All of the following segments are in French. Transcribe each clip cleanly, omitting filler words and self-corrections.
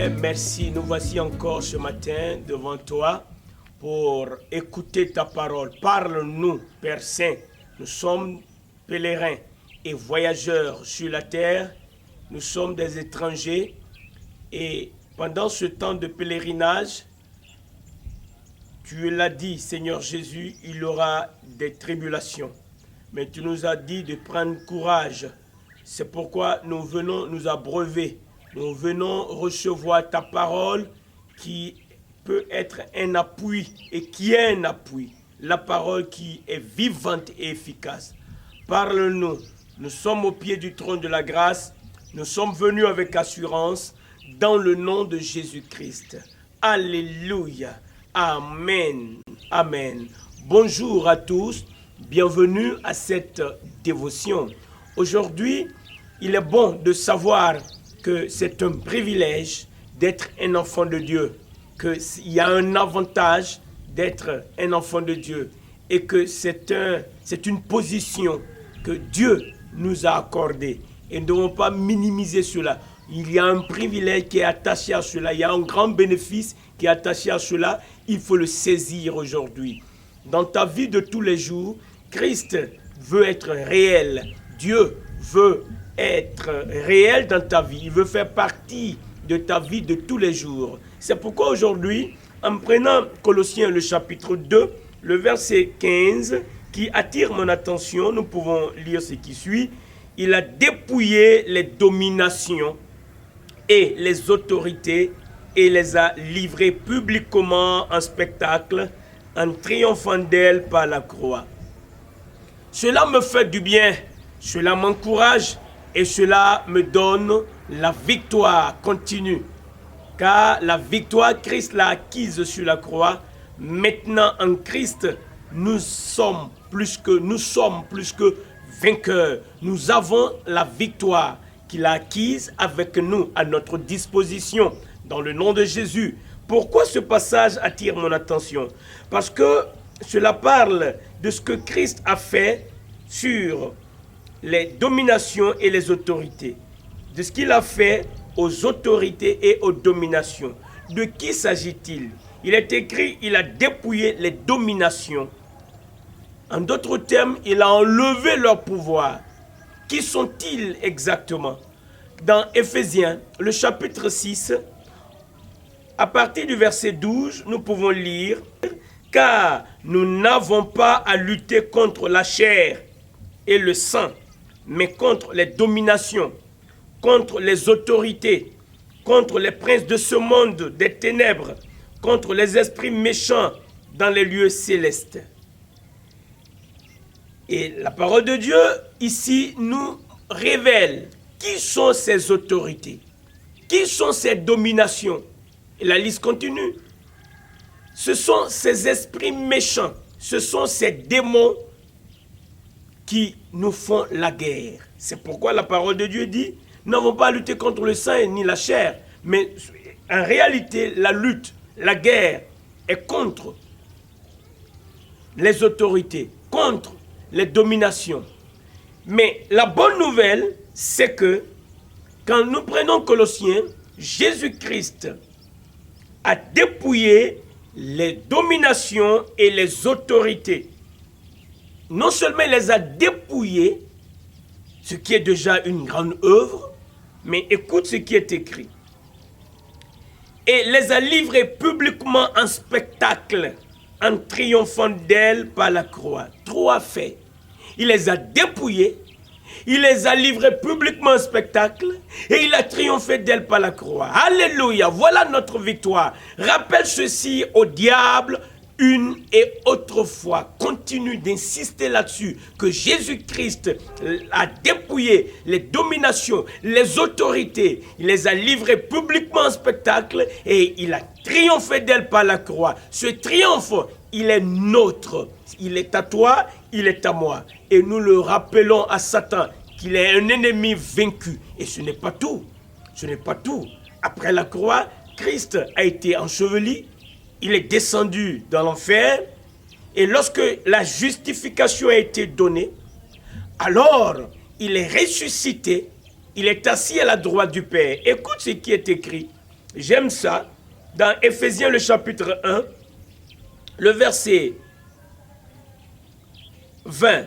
Père, merci. Nous voici encore ce matin devant toi pour écouter ta parole. Parle-nous, Père Saint. Nous sommes pèlerins et voyageurs sur la terre. Nous sommes des étrangers et pendant ce temps de pèlerinage, tu l'as dit, Seigneur Jésus, il y aura des tribulations. Mais tu nous as dit de prendre courage. C'est pourquoi nous venons nous abreuver. Nous venons recevoir ta parole qui peut être un appui et qui est un appui. La parole qui est vivante et efficace. Parle-nous. Nous sommes au pied du trône de la grâce. Nous sommes venus avec assurance dans le nom de Jésus-Christ. Alléluia. Amen. Amen. Bonjour à tous. Bienvenue à cette dévotion. Aujourd'hui, il est bon de savoir que c'est un privilège d'être un enfant de Dieu, qu'il y a un avantage d'être un enfant de Dieu et que c'est une position que Dieu nous a accordée. Et nous ne devons pas minimiser cela. Il y a un privilège qui est attaché à cela, il y a un grand bénéfice qui est attaché à cela. Il faut le saisir aujourd'hui. Dans ta vie de tous les jours, Christ veut être réel. Dieu veut être réel dans ta vie. Il veut faire partie de ta vie de tous les jours. C'est pourquoi aujourd'hui, en prenant Colossiens le chapitre 2, le verset 15, qui attire mon attention, nous pouvons lire ce qui suit. Il a dépouillé les dominations et les autorités et les a livrées publiquement en spectacle, en triomphant d'elles par la croix. Cela me fait du bien, cela m'encourage et cela me donne la victoire continue. Car la victoire, Christ l'a acquise sur la croix. Maintenant en Christ, nous sommes plus que vainqueurs. Nous avons la victoire qu'il a acquise avec nous à notre disposition dans le nom de Jésus. Pourquoi ce passage attire mon attention? Parce que cela parle de ce que Christ a fait sur les dominations et les autorités. De ce qu'il a fait aux autorités et aux dominations. De qui s'agit-il? Il est écrit, il a dépouillé les dominations. En d'autres termes, il a enlevé leur pouvoir. Qui sont-ils exactement? Dans Éphésiens, le chapitre 6, à partir du verset 12, nous pouvons lire « Car nous n'avons pas à lutter contre la chair et le sang, mais contre les dominations, contre les autorités, contre les princes de ce monde des ténèbres, contre les esprits méchants dans les lieux célestes. » Et la parole de Dieu, ici, nous révèle qui sont ces autorités, qui sont ces dominations. Et la liste continue. Ce sont ces esprits méchants, ce sont ces démons qui nous font la guerre. C'est pourquoi la parole de Dieu dit, nous n'avons pas à lutter contre le sang ni la chair, mais en réalité, la lutte, la guerre est contre les autorités, contre les dominations. Mais la bonne nouvelle, c'est que quand nous prenons Colossiens, Jésus-Christ a dépouillé les dominations et les autorités. Non seulement il les a dépouillées, ce qui est déjà une grande œuvre, mais écoute ce qui est écrit. Et les a livrées publiquement en spectacle, en triomphant d'elles par la croix. Trois faits. Il les a dépouillées, il les a livrées publiquement en spectacle et il a triomphé d'elles par la croix. Alléluia, voilà notre victoire. Rappelle ceci au diable une et autre fois. Continue d'insister là-dessus que Jésus-Christ a dépouillé les dominations, les autorités. Il les a livrées publiquement en spectacle et il a triomphé d'elles par la croix. Ce triomphe, il est nôtre. Il est à toi, il est à moi. Et nous le rappelons à Satan qu'il est un ennemi vaincu. Et ce n'est pas tout. Ce n'est pas tout. Après la croix, Christ a été enseveli. Il est descendu dans l'enfer. Et lorsque la justification a été donnée, alors il est ressuscité. Il est assis à la droite du Père. Écoute ce qui est écrit. J'aime ça. Dans Éphésiens le chapitre 1, le verset 20,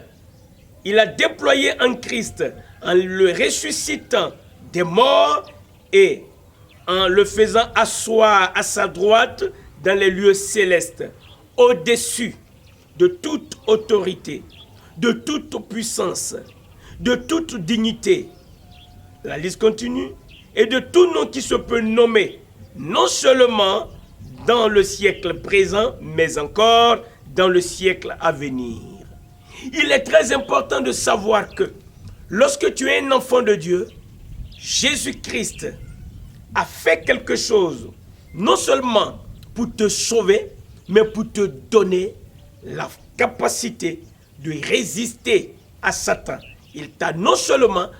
il a déployé en Christ en le ressuscitant des morts et en le faisant asseoir à sa droite dans les lieux célestes, au-dessus de toute autorité, de toute puissance, de toute dignité. La liste continue. Et de tout nom qui se peut nommer, non seulement dans le siècle présent, mais encore dans le siècle à venir. Il est très important de savoir que lorsque tu es un enfant de Dieu, Jésus-Christ a fait quelque chose, non seulement pour te sauver, mais pour te donner la capacité de résister à Satan. Il t'a non seulement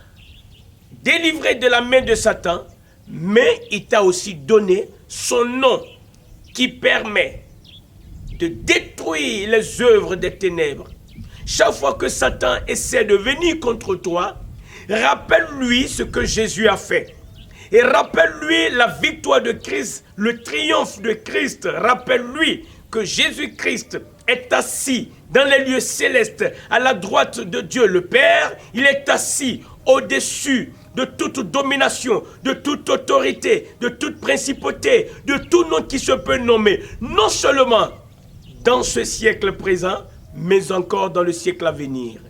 délivré de la main de Satan, mais il t'a aussi donné son nom qui permet de détruire les œuvres des ténèbres. Chaque fois que Satan essaie de venir contre toi, rappelle-lui ce que Jésus a fait. Et rappelle-lui la victoire de Christ, le triomphe de Christ. Rappelle-lui que Jésus-Christ est assis dans les lieux célestes, à la droite de Dieu le Père. Il est assis au-dessus de toute domination, de toute autorité, de toute principauté, de tout nom qui se peut nommer, non seulement dans ce siècle présent, mais encore dans le siècle à venir.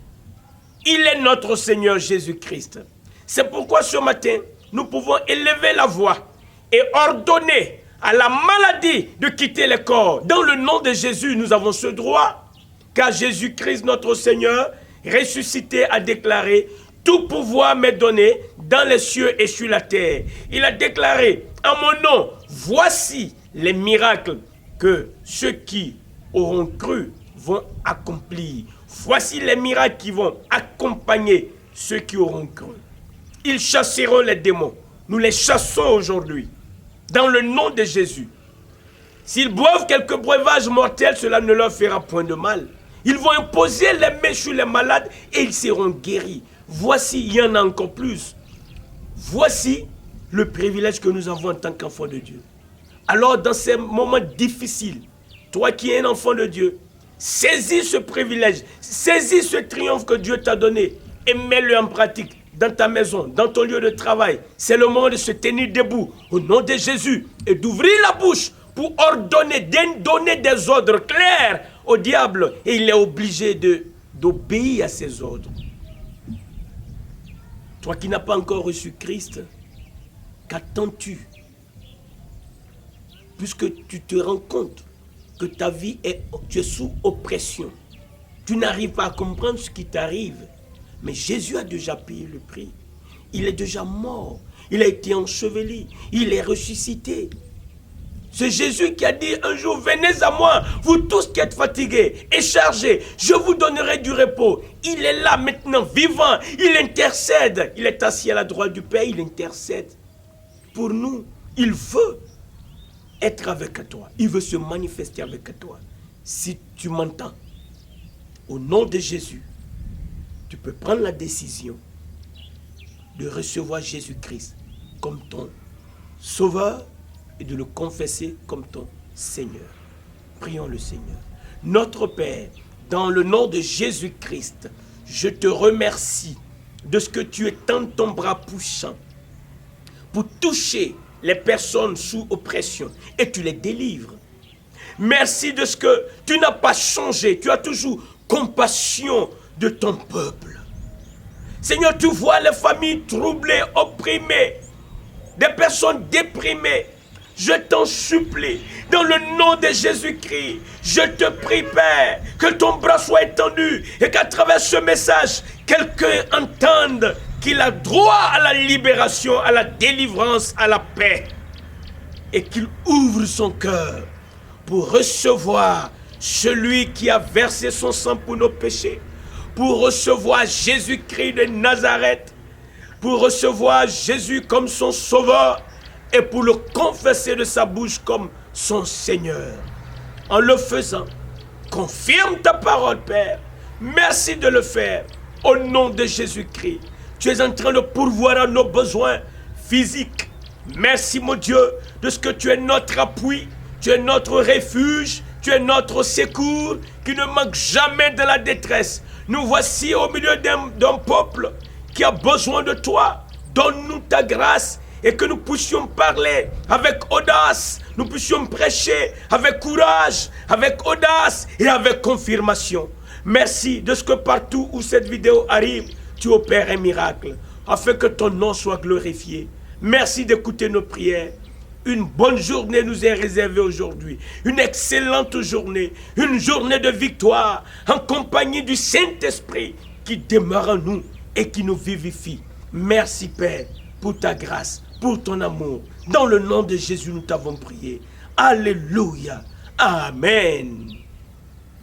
Il est notre Seigneur Jésus-Christ. C'est pourquoi ce matin, nous pouvons élever la voix et ordonner à la maladie de quitter le corps. Dans le nom de Jésus, nous avons ce droit, car Jésus-Christ, notre Seigneur, ressuscité, a déclaré: tout pouvoir m'est donné dans les cieux et sur la terre. Il a déclaré: en mon nom, voici les miracles que ceux qui auront cru vont accomplir. Voici les miracles qui vont accompagner ceux qui auront cru. Ils chasseront les démons. Nous les chassons aujourd'hui, dans le nom de Jésus. S'ils boivent quelques breuvages mortels, cela ne leur fera point de mal. Ils vont imposer les mains sur les malades et ils seront guéris. Voici, il y en a encore plus. Voici le privilège que nous avons en tant qu'enfants de Dieu. Alors, dans ces moments difficiles, toi qui es un enfant de Dieu, saisis ce privilège, saisis ce triomphe que Dieu t'a donné et mets-le en pratique dans ta maison, dans ton lieu de travail. C'est le moment de se tenir debout au nom de Jésus et d'ouvrir la bouche pour ordonner, donner des ordres clairs au diable. Et il est obligé d'obéir à ces ordres. Toi qui n'as pas encore reçu Christ, qu'attends-tu? Puisque tu te rends compte que ta vie tu es sous oppression. Tu n'arrives pas à comprendre ce qui t'arrive. Mais Jésus a déjà payé le prix. Il est déjà mort. Il a été enseveli. Il est ressuscité. C'est Jésus qui a dit un jour: venez à moi, vous tous qui êtes fatigués et chargés, je vous donnerai du repos. Il est là maintenant, vivant. Il intercède. Il est assis à la droite du Père. Il intercède pour nous. Il veut être avec toi. Il veut se manifester avec toi. Si tu m'entends, au nom de Jésus, tu peux prendre la décision de recevoir Jésus-Christ comme ton Sauveur et de le confesser comme ton Seigneur. Prions le Seigneur. Notre Père, dans le nom de Jésus-Christ, je te remercie de ce que tu étends ton bras puissant pour toucher les personnes sous oppression et tu les délivres. Merci de ce que tu n'as pas changé. Tu as toujours compassion de ton peuple. Seigneur, tu vois les familles troublées, opprimées, des personnes déprimées. Je t'en supplie, dans le nom de Jésus-Christ, je te prie, Père, que ton bras soit étendu et qu'à travers ce message, quelqu'un entende qu'il a droit à la libération, à la délivrance, à la paix, et qu'il ouvre son cœur pour recevoir celui qui a versé son sang pour nos péchés, pour recevoir Jésus-Christ de Nazareth, pour recevoir Jésus comme son sauveur et pour le confesser de sa bouche comme son Seigneur. En le faisant, confirme ta parole, Père. Merci de le faire au nom de Jésus-Christ. Tu es en train de pourvoir à nos besoins physiques, Merci, mon Dieu, de ce que tu es notre appui, tu es notre refuge, tu es notre secours, qui ne manque jamais de la détresse. Nous voici au milieu d'un peuple qui a besoin de toi. Donne-nous ta grâce et que nous puissions parler avec audace, nous puissions prêcher avec courage, avec audace et avec confirmation. Merci de ce que partout où cette vidéo arrive, tu opères un miracle, afin que ton nom soit glorifié. Merci d'écouter nos prières. Une bonne journée nous est réservée aujourd'hui. Une excellente journée. Une journée de victoire en compagnie du Saint-Esprit qui demeure en nous et qui nous vivifie. Merci Père pour ta grâce, pour ton amour. Dans le nom de Jésus, nous t'avons prié. Alléluia. Amen.